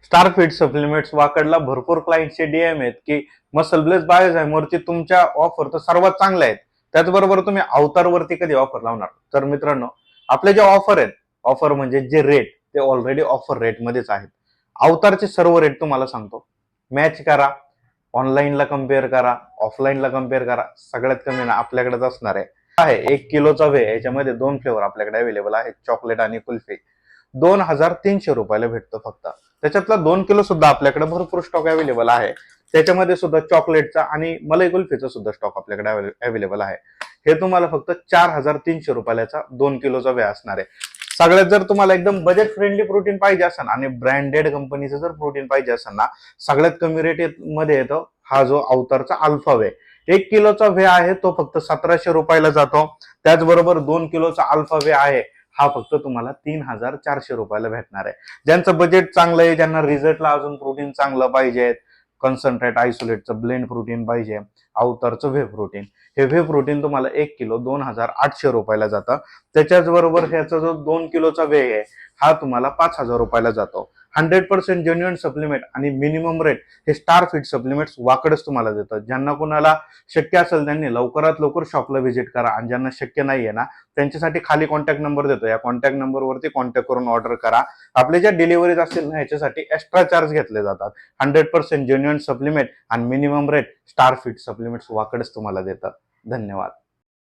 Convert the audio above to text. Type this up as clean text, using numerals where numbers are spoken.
Star Fit supplements वाकडला भरपूर क्लायंटचे DM आहेत की मसल ब्लेस बायोझाइम वरती तुमच्या ऑफर तर सर्वात चांगल्या आहेत, त्याचबरोबर तुम्ही अवतार वरती कधी ऑफर लावणार? तर मित्रांनो, आपले जे ऑफर आहेत, ऑफर म्हणजे जे रेट ते ऑलरेडी ऑफर रेट मध्येच आहेत. अवतारचे सर्व रेट तुम्हाला सांगतो, मॅच करा, ऑनलाईनला कम्पेअर करा, ऑफलाईनला कम्पेअर करा, सगळ्यात कमी ना आपल्याकडेच असणार आहे 1 किलोचा वे. याच्यामध्ये 2 फ्लेवर आपल्याकडे अवेलेबल आहेत, चॉकलेट आणि कुल्फी. 2300 रुपयाला भेटतो फक्त. त्याच्यातला 2 किलो सुद्धा आपल्याकडे भरपूर स्टॉक अवेलेबल आहे. त्याच्यामध्ये सुद्धा चॉकलेटचा आणि मलाई कुल्फीचा सुद्धा स्टॉक आपल्याकडे अवेलेबल आहे. हे तुम्हाला फक्त 4300 रुपयाचा 2 किलोचा वे असणार आहे. सगळ्यात जर तुम्हाला एकदम बजेट फ्रेंडली प्रोटीन पाहिजे असेल आणि ब्रँडेड कंपनीचं जर प्रोटीन पाहिजे असेल ना, सगळ्यात कमी रेट मध्ये येतो हा जो अवतारचा अल्फा वे. 1 किलोचा वे आहे तो फक्त 1700 रुपयाला जातो. त्याचबरोबर 2 किलोचा अल्फा वे आहे हा फक्त तुम्हाला 3400 रुपयाला भेटणार आहे. ज्यांचं बजेट चांगलं आहे, ज्यांना रिझल्टला अजून प्रोटीन चांगलं पाहिजे, कॉन्सन्ट्रेट आयसोलेटचं ब्लेंड प्रोटीन पाहिजे, अवतारचं व्हे प्रोटीन, हे व्हे प्रोटीन तुम्हाला 1 किलो 2800 रुपयाला जातं. त्याच्याच बरोबर ह्याचा जो 2 किलोचा वे आहे हा तुम्हाला 5000 रुपयाला जातो. 100% जेन्युइन सप्लिमेंट आणि मिनिमम रेट हे स्टार फिट सप्लिमेंट्स वाकडच तुम्हाला देतात. ज्यांना कोणाला शक्य असेल त्यांनी लवकरात लवकर शॉपला व्हिजिट करा, आणि ज्यांना शक्य नाहीये ना त्यांच्यासाठी खाली कॉन्टॅक्ट नंबर देतो, या कॉन्टॅक्ट नंबरवरती कॉन्टॅक्ट करून ऑर्डर करा. आपले ज्या डिलिव्हरीज असतील ना ह्याच्यासाठी एक्स्ट्रा चार्ज घेतले जातात. 100% जेन्युइन सप्लिमेंट आणि minimum rate Star Fit supplements वाकडच तुम्हाला देतात. धन्यवाद.